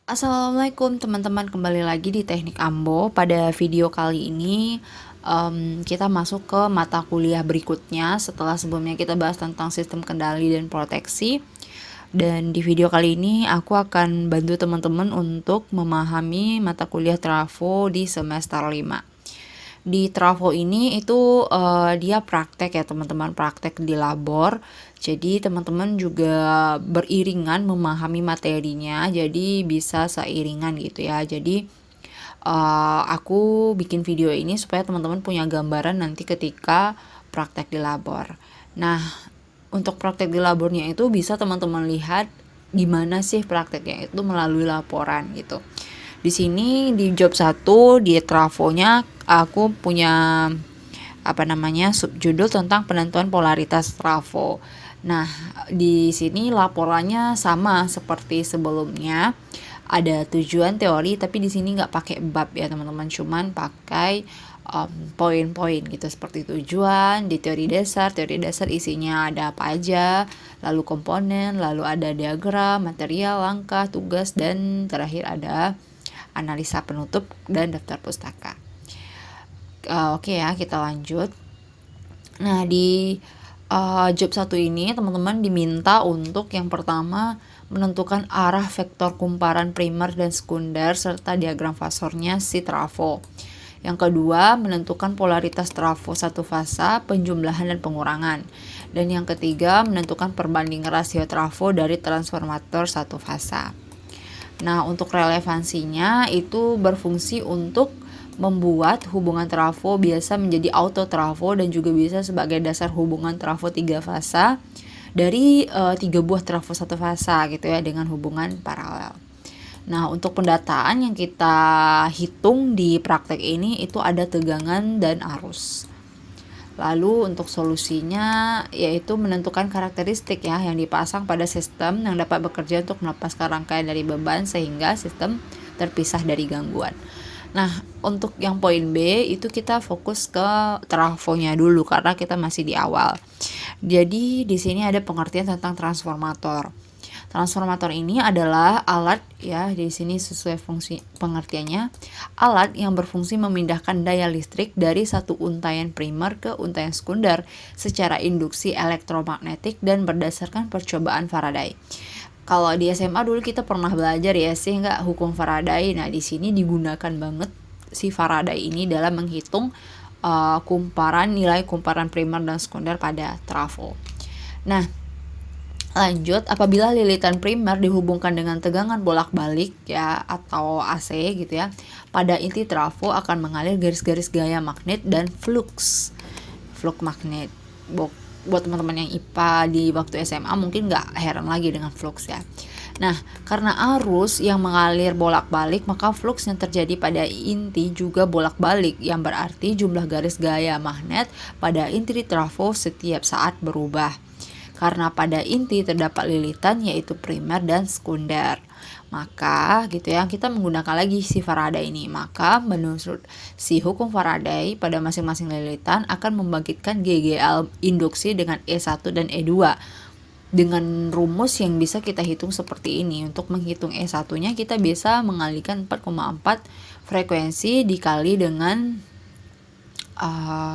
Assalamualaikum teman-teman, kembali lagi di Teknik Ambo. Pada video kali ini kita masuk ke mata kuliah berikutnya setelah sebelumnya kita bahas tentang sistem kendali dan proteksi. Dan di video kali ini aku akan bantu teman-teman untuk memahami mata kuliah Trafo di semester 5. Di Trafo ini itu dia praktek ya teman-teman, praktek di labor. Jadi teman-teman juga beriringan memahami materinya, jadi bisa seiringan gitu ya. Jadi aku bikin video ini supaya teman-teman punya gambaran nanti ketika praktek di labor. Nah, untuk praktek di labornya itu bisa teman-teman lihat gimana sih prakteknya itu melalui laporan gitu. Di sini di job 1 di Trafonya aku punya subjudul tentang penentuan polaritas trafo. Nah, di sini laporannya sama seperti sebelumnya. Ada tujuan teori, tapi di sini nggak pakai bab ya teman-teman, cuman pakai poin-poin gitu seperti tujuan. Di teori dasar isinya ada apa aja, lalu komponen, lalu ada diagram, material, langkah, tugas, dan terakhir ada analisa penutup dan daftar pustaka. Oke ya, kita lanjut. Nah, di job 1 ini teman-teman diminta untuk yang pertama menentukan arah vektor kumparan primer dan sekunder serta diagram fasornya si trafo. Yang kedua, menentukan polaritas trafo satu fasa, penjumlahan dan pengurangan. Dan yang ketiga, menentukan perbandingan rasio trafo dari transformator satu fasa. Nah, untuk relevansinya itu berfungsi untuk membuat hubungan trafo biasa menjadi auto trafo dan juga bisa sebagai dasar hubungan trafo 3 fasa dari 3 buah trafo satu fasa gitu ya dengan hubungan paralel. Nah, untuk pendataan yang kita hitung di praktek ini itu ada tegangan dan arus. Lalu untuk solusinya yaitu menentukan karakteristik ya yang dipasang pada sistem yang dapat bekerja untuk melepaskan rangkaian dari beban sehingga sistem terpisah dari gangguan. Nah, untuk yang poin B itu kita fokus ke trafonya dulu karena kita masih di awal. Jadi di sini ada pengertian tentang transformator. Transformator ini adalah alat ya, di sini sesuai fungsi pengertiannya, alat yang berfungsi memindahkan daya listrik dari satu untaian primer ke untaian sekunder secara induksi elektromagnetik dan berdasarkan percobaan Faraday. Kalau di SMA dulu kita pernah belajar ya sih nggak hukum Faraday. Nah, di sini digunakan banget si Faraday ini dalam menghitung nilai kumparan primer dan sekunder pada trafo. Nah, lanjut, apabila lilitan primer dihubungkan dengan tegangan bolak-balik ya atau AC gitu ya, pada inti trafo akan mengalir garis-garis gaya magnet dan flux magnet. Buat teman-teman yang IPA di waktu SMA mungkin nggak heran lagi dengan flux ya. Nah, karena arus yang mengalir bolak-balik, maka flux yang terjadi pada inti juga bolak-balik, yang berarti jumlah garis gaya magnet pada inti trafo setiap saat berubah. Karena pada inti terdapat lilitan yaitu primer dan sekunder. Maka gitu ya, kita menggunakan lagi si Faraday ini. Maka menurut si hukum Faraday pada masing-masing lilitan akan membangkitkan GGL induksi dengan E1 dan E2. Dengan rumus yang bisa kita hitung seperti ini. Untuk menghitung E1-nya kita bisa mengalihkan 4,4 frekuensi dikali dengan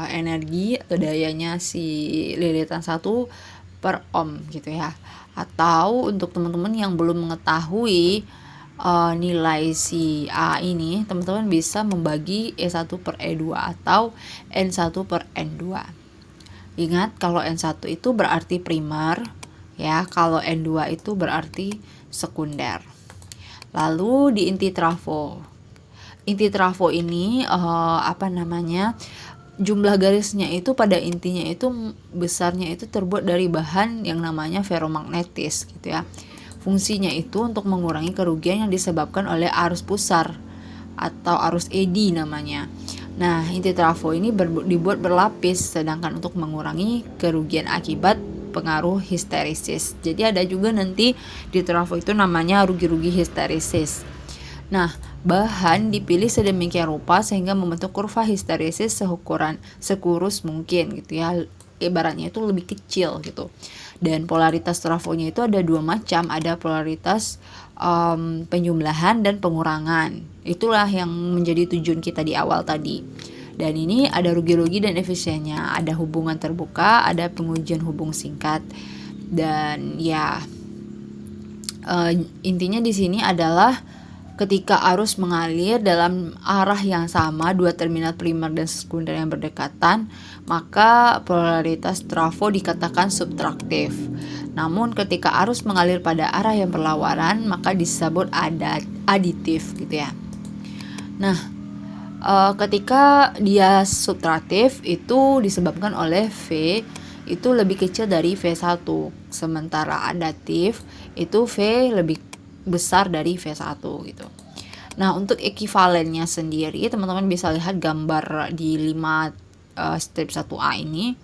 energi atau dayanya si lilitan 1 per ohm gitu ya. Atau untuk teman-teman yang belum mengetahui nilai si A ini, teman-teman bisa membagi E1 per E2 atau N1 per N2. Ingat kalau N1 itu berarti primer ya, kalau N2 itu berarti sekunder. Lalu di inti trafo. Inti trafo ini jumlah garisnya itu pada intinya itu besarnya itu terbuat dari bahan yang namanya ferromagnetis gitu ya. Fungsinya itu untuk mengurangi kerugian yang disebabkan oleh arus pusar atau arus eddy namanya. Nah, inti trafo ini dibuat berlapis sedangkan untuk mengurangi kerugian akibat pengaruh histeresis. Jadi ada juga nanti di trafo itu namanya rugi-rugi histeresis. Nah, bahan dipilih sedemikian rupa sehingga membentuk kurva histeresis sekurus mungkin gitu ya. ibaratnya itu lebih kecil gitu. Dan polaritas trafonya itu ada dua macam, ada polaritas penjumlahan dan pengurangan. Itulah yang menjadi tujuan kita di awal tadi. Dan ini ada rugi-rugi dan efisiennya, ada hubungan terbuka, ada pengujian hubung singkat. Dan ya intinya di sini adalah ketika arus mengalir dalam arah yang sama, dua terminal primer dan sekunder yang berdekatan, maka polaritas trafo dikatakan subtraktif. Namun ketika arus mengalir pada arah yang berlawanan, maka disebut aditif gitu ya. Nah, ketika dia subtraktif itu disebabkan oleh V itu lebih kecil dari V1, sementara adatif itu V lebih besar dari V1 gitu. Nah, untuk ekivalennya sendiri teman-teman bisa lihat gambar di 5 strip 1A ini.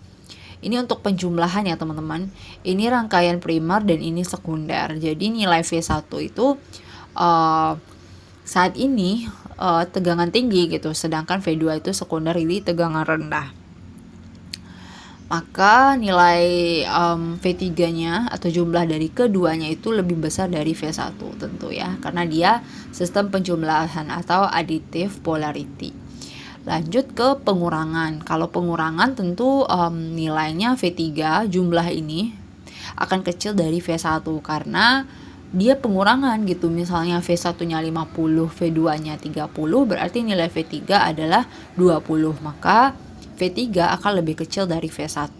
Ini untuk penjumlahan ya teman-teman. Ini rangkaian primer dan ini sekunder. Jadi nilai V1 itu saat ini tegangan tinggi gitu, sedangkan V2 itu sekunder, ini tegangan rendah. Maka nilai V3-nya atau jumlah dari keduanya itu lebih besar dari V1 tentu ya, karena dia sistem penjumlahan atau additive polarity. Lanjut ke pengurangan. Kalau pengurangan tentu nilainya V3 jumlah ini akan kecil dari V1 karena dia pengurangan gitu. Misalnya V1-nya 50, V2-nya 30, berarti nilai V3 adalah 20. Maka V3 akan lebih kecil dari V1.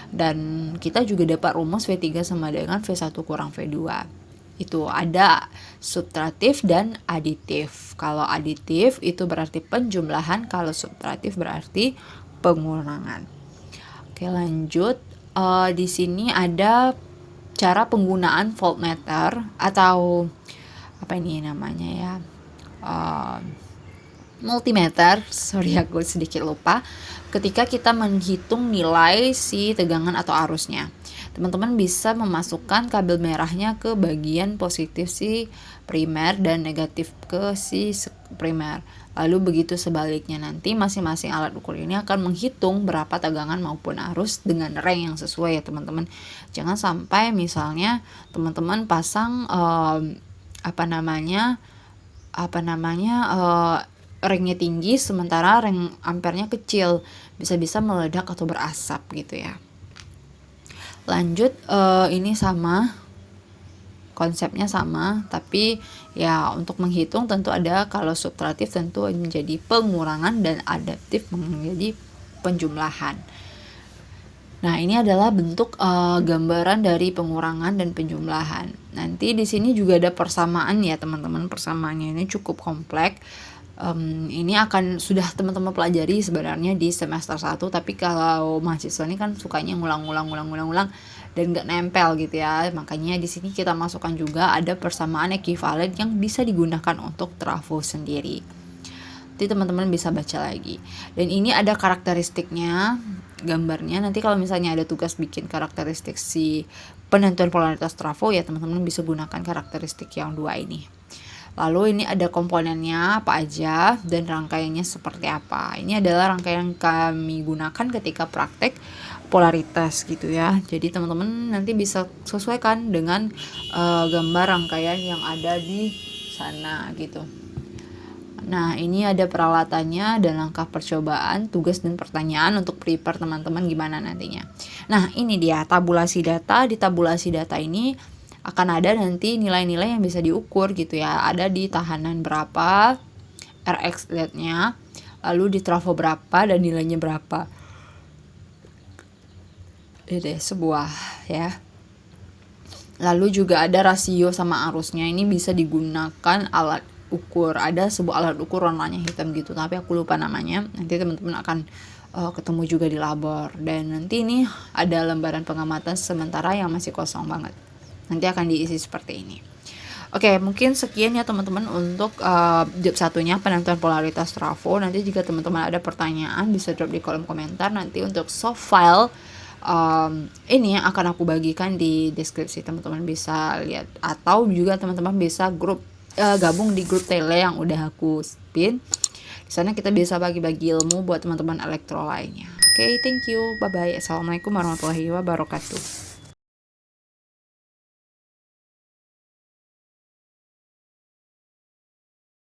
Dan kita juga dapat rumus V3 sama dengan V1 kurang V2. Itu ada subtraktif dan aditif. Kalau aditif itu berarti penjumlahan, kalau subtraktif berarti pengurangan. Oke, lanjut. Di sini ada cara penggunaan voltmeter atau apa ini namanya ya? Multimeter, sorry aku sedikit lupa. Ketika kita menghitung nilai si tegangan atau arusnya, teman-teman bisa memasukkan kabel merahnya ke bagian positif si primer dan negatif ke si primer. Lalu begitu sebaliknya, nanti masing-masing alat ukur ini akan menghitung berapa tegangan maupun arus dengan range yang sesuai ya teman-teman. Jangan sampai misalnya teman-teman pasang range-nya tinggi sementara range ampernya kecil, bisa-bisa meledak atau berasap gitu ya. Lanjut, ini sama, konsepnya sama, tapi ya untuk menghitung tentu ada, kalau subtraktif tentu menjadi pengurangan dan adaptif menjadi penjumlahan. Nah, ini adalah bentuk gambaran dari pengurangan dan penjumlahan. Nanti di sini juga ada persamaan ya teman-teman. Persamaannya ini cukup kompleks. Ini akan sudah teman-teman pelajari sebenarnya di semester 1, tapi kalau mahasiswa ini kan sukanya ngulang dan nggak nempel gitu ya. Makanya di sini kita masukkan juga ada persamaan ekivalen yang bisa digunakan untuk trafo sendiri. Nanti teman-teman bisa baca lagi. Dan ini ada karakteristiknya, gambarnya. Nanti kalau misalnya ada tugas bikin karakteristik si penentuan polaritas trafo ya teman-teman bisa gunakan karakteristik yang dua ini. Lalu ini ada komponennya apa aja dan rangkaiannya seperti apa. Ini adalah rangkaian yang kami gunakan ketika praktek polaritas gitu ya. Jadi teman-teman nanti bisa sesuaikan dengan gambar rangkaian yang ada di sana gitu. Nah, ini ada peralatannya dan langkah percobaan, tugas dan pertanyaan untuk prepare teman-teman gimana nantinya. Nah, ini dia tabulasi data. Di tabulasi data ini akan ada nanti nilai-nilai yang bisa diukur gitu ya. Ada di tahanan berapa, Rx LED-nya, lalu di trafo berapa dan nilainya berapa. Ini sebuah ya. Lalu juga ada rasio sama arusnya. Ini bisa digunakan alat ukur. Ada sebuah alat ukur warnanya hitam gitu, tapi aku lupa namanya. Nanti teman-teman akan ketemu juga di labor. Dan nanti ini ada lembaran pengamatan sementara yang masih kosong banget. Nanti akan diisi seperti ini. Oke, mungkin sekian ya teman-teman untuk job satunya penentuan polaritas trafo. Nanti jika teman-teman ada pertanyaan bisa drop di kolom komentar. Nanti untuk soft file ini yang akan aku bagikan di deskripsi, teman-teman bisa lihat, atau juga teman-teman bisa gabung di grup tele yang udah aku spin. Di sana kita bisa bagi-bagi ilmu buat teman-teman elektro lainnya. Oke, thank you. Bye bye. Assalamualaikum warahmatullahi wabarakatuh.